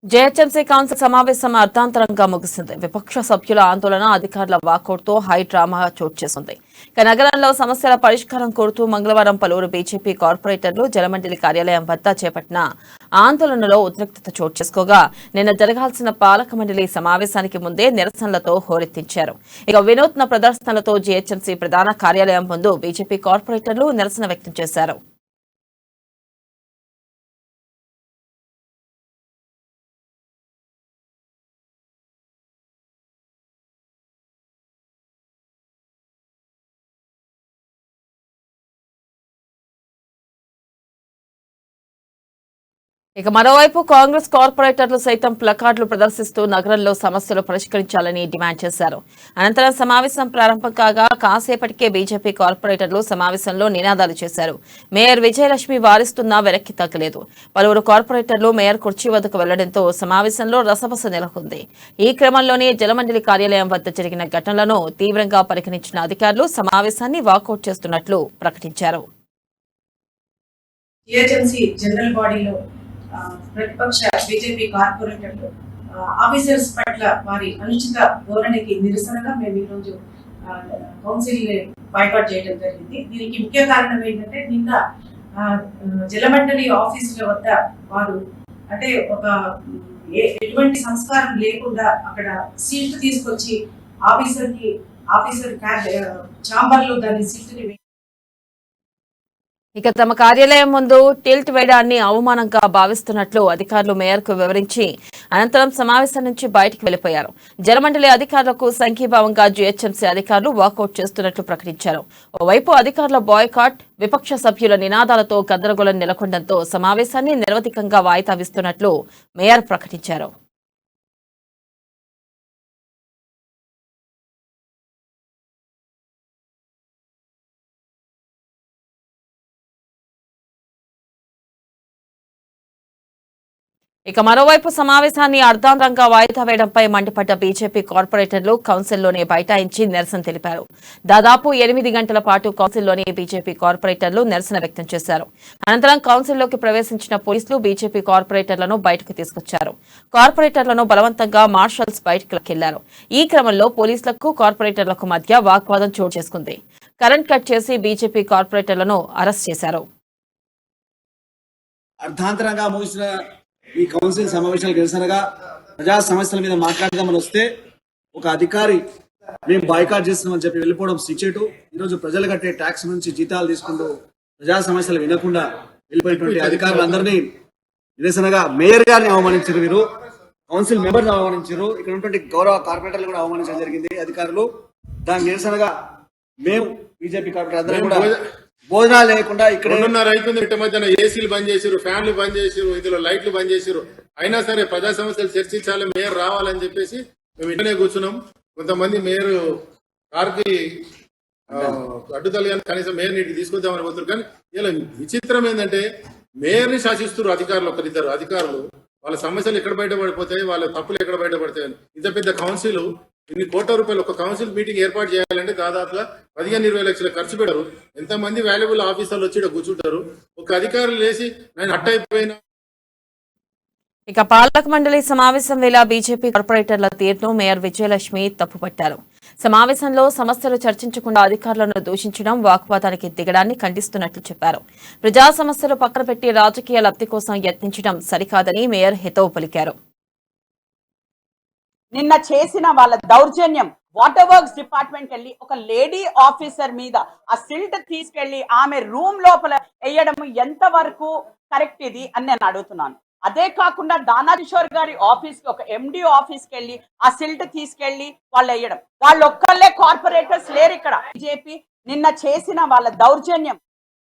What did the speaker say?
GHMC council సమావేశం అర్థాంతరంగా ముగిసింది. విపక్ష సభ్యుల ఆందోళన, అధికారుల వాకౌట్తో హై డ్రామా చోటు చేసుకుంది. ఇక నగరంలో సమస్యల పరిష్కారం కోరుతూ మంగళవారం పలువురు బీజేపీ కార్పొరేటర్లు జలమండలి కార్యాలయం వద్ద చేపట్టిన ఆందోళనలో ఉద్రిక్తత చోటు చేసుకోగా నిన్న జరగాల్సిన పాలక మండలి సమావేశానికి ముందే నిరసనలతో హోరెత్తించారు. ఇక వినూత్న ప్రదర్శనలతో జేహెచ్ఎంసీ ప్రధాన కార్యాలయం ముందు బీజేపీ కార్పొరేటర్లు నిరసన వ్యక్తం చేశారు. ఇక మరోవైపు కాంగ్రెస్ కార్పొరేటర్లు సైతం ప్లకార్డులు ప్రదర్శిస్తూ నగరంలో సమస్యలు పరిష్కరించాలని డిమాండ్ చేశారు. అనంతరం సమావేశం ప్రారంభం కాగా కాసేపటికే బీజేపీ కార్పొరేటర్లు సమావేశంలో నినాదాలు చేశారు. మేయర్ విజయలక్ష్మి వారిస్తున్నా వెనక్కి తగ్గలేదు. పలువురు కార్పొరేటర్లు మేయర్ కుర్చీ వద్దకు వెళ్లడంతో సమావేశంలో రసబస నెలకొంది. ఈ క్రమంలోనే జలమండలి కార్యాలయం వద్ద జరిగిన ఘటనలను తీవ్రంగా పరిగణించిన అధికారులు సమావేశాన్ని వాకౌట్ చేస్తున్నట్లు ప్రకటించారు. ప్రతిపక్ష బీజేపీ కార్పొరేటర్లు ఆఫీసర్స్ పట్ల వారి అనుచిత ధోరణికి నిరసనగా మేము ఈరోజు కౌన్సిల్ బాయ్కాట్ చేయడం జరిగింది. దీనికి ముఖ్య కారణం ఏంటంటే నిన్న జలమండలి ఆఫీసుల వద్ద వారు అంటే ఎటువంటి సంస్కారం లేకుండా అక్కడ సీట్ తీసుకొచ్చి ఆఫీసర్ ఛాంబర్ లో దాని సీట్ని ఇక తమ కార్యాలయం ముందు టిల్ట్ వేయడాన్ని అవమానంగా భావిస్తున్నట్లు అధికారులు మేయర్కు వివరించి అనంతరం సమావేశం నుంచి బయటకు వెళ్లిపోయారు. జలమండలి అధికారులకు సంఘీభావంగా జీహెచ్ఎంసీ అధికారులు వాకౌట్ చేస్తున్నట్లు ప్రకటించారు. ఓవైపు అధికారుల బాయ్కాట్, విపక్ష సభ్యుల నినాదాలతో గందరగోళం నెలకొనడంతో సమావేశాన్ని నిరవధికంగా వాయిదా వేస్తున్నట్లు మేయర్ ప్రకటించారు. ఇక మరోవైపు సమావేశాన్ని అర్ధాంతరంగా వాయిదా వేయడంపై మండిపడ్డ బీజేపీ కార్పొరేటర్లు కౌన్సిల్లోనే బైఠాయించి నిరసన తెలిపారు. దాదాపు 8 గంటల పాటు కౌన్సిల్లోని బీజేపీ కార్పొరేటర్లు నిరసన వ్యక్తం చేశారు. అనంతరం కౌన్సిల్లోకి ప్రవేశించిన పోలీసులు బీజేపీ కార్పొరేటర్లను బయటకు తీసుకొచ్చారు. కార్పొరేటర్లను బలవంతంగా మార్షల్స్ బయటకు లాక్కెళ్లారు. ఈ క్రమంలో పోలీసులకు కార్పొరేటర్లకు మధ్య వాగ్వాదం చోటు చేసుకుంది. కరెంట్ కట్ చేసి బీజేపీ కార్పొరేటర్లను అరెస్ట్ చేశారు. అర్ధాంతరంగా ముగిసిన ఈ కౌన్సిల్ సమావేశాలకు నిరసనగా ప్రజా సమస్యల మీద మాట్లాడదామని వస్తే ఒక అధికారి మేము బాయ్కాట్ చేస్తున్నామని చెప్పి వెళ్ళిపోవడం సిచ్చేటు. ఈరోజు ప్రజలు కట్టే ట్యాక్స్ నుంచి జీతాలు తీసుకుంటూ ప్రజా సమస్యలు వినకుండా వెళ్ళిపోయినటువంటి అధికారులందరినీ నిరసనగా మేయర్ గారిని అవమానించారు, వీరు కౌన్సిల్ మెంబర్స్ అవమానించారు, ఇక్కడ ఉన్నటువంటి గౌరవ కార్పొరేటర్లు కూడా అవమానించడం జరిగింది అధికారులు. దానికి నిరసనగా మేము బీజేపీ కార్పొరేటర్ అందరూ కూడా భోజనాలు లేకుండా ఇక్కడ 2:30 అవుతుంది. ఇంటి మధ్యన ఏసీలు బంద్ చేసారు, ఫ్యాన్లు బంద్ చేసారు, ఇందులో లైట్లు బంద్ చేసారు. అయినా సరే ప్రజా సమస్యలు చర్చించాలి, మేయర్ రావాలని చెప్పేసి మేము ఇంటనే కూర్చున్నాం. కొంతమంది మేయర్ కార్కి అడ్డుతలు కానీ కనీసం మేయర్ నీటికి తీసుకొద్దామని పోతున్నారు. కానీ ఇలా విచిత్రం ఏంటంటే మేయర్ ని శాసిస్తున్నారు అధికారులు, ఒకరిద్దరు అధికారులు. వాళ్ళ సమస్యలు ఎక్కడ బయటపడిపోతాయి, వాళ్ళ తప్పులు ఎక్కడ బయటపడతాయి. ఇంత పెద్ద కౌన్సిల్ ఇన్ని కోట్ల రూపాయలు ఒక కౌన్సిల్ మీటింగ్ ఏర్పాటు చేయాలంటే దాదాపుగా 15-20 లక్షలు ఖర్చు పెడతారు. ఎంతమంది వాల్యుబుల్ ఆఫీసర్లు వచ్చి కూర్చుంటారు. ఒక అధికారులు లేచి నేను అట్టయిపోయినా. ఇక పాలక మండలి సమావేశం వేళ బీజేపీ కార్పొరేటర్ల తీరును మేయర్ విజయలక్ష్మి తప్పుపట్టారు. సమావేశంలో సమస్యలు చర్చించకుండా అధికారులను దూషించడం, వాగ్వాదానికి దిగడాన్ని ఖండిస్తున్నట్లు చెప్పారు. ప్రజా సమస్యలు పక్కన పెట్టి రాజకీయ లబ్ధి కోసం యత్నించడం సరికాదని మేయర్ హితవు పలికారు. నిన్న చేసిన వాళ్ళ దౌర్జన్యం, వాటర్ వర్క్స్ డిపార్ట్మెంట్ వెళ్ళి ఒక లేడీ ఆఫీసర్ మీద ఆ సిల్ట్ తీసుకెళ్లి ఆమె రూమ్ లోపల వేయడం ఎంత వరకు కరెక్ట్ ఇది అని నేను అడుగుతున్నాను. అదే కాకుండా దానాకిషోర్ గారి ఆఫీస్ కి ఒక ఎండి ఆఫీస్ కి వెళ్ళి ఆ సిల్ట్ తీసుకెళ్లి వాళ్ళు వేయడం, వాళ్ళు ఒక్కళ్ళే కార్పొరేటర్స్ లేరు ఇక్కడ. బీజేపీ నిన్న చేసిన వాళ్ళ దౌర్జన్యం